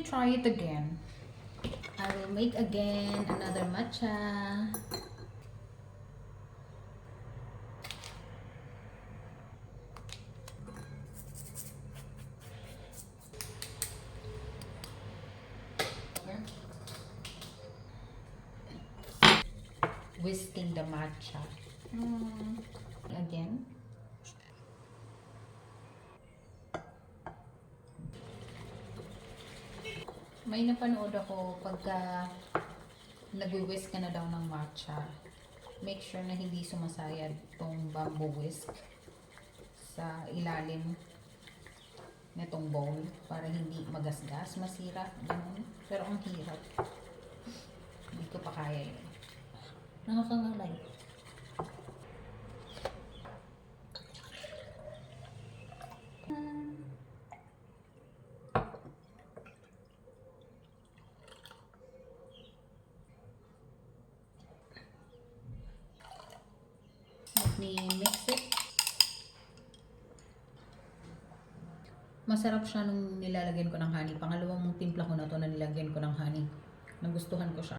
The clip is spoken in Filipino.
me try it again. I will make again another matcha. Whisking the matcha. Again. May napanood ako pagka nag-whisk ka na daw ng matcha. Make sure na hindi sumasayad tong bamboo whisk sa ilalim nitong bowl para hindi magasgas, masira, ganun. Pero ang hirap. Hindi ko pa kaya yun. Nakakangalay. Let me mix it. Masarap siya nung nilalagyan ko ng honey. Pangalawang timpla ko na to na nilagyan ko ng honey. Nagustuhan ko siya.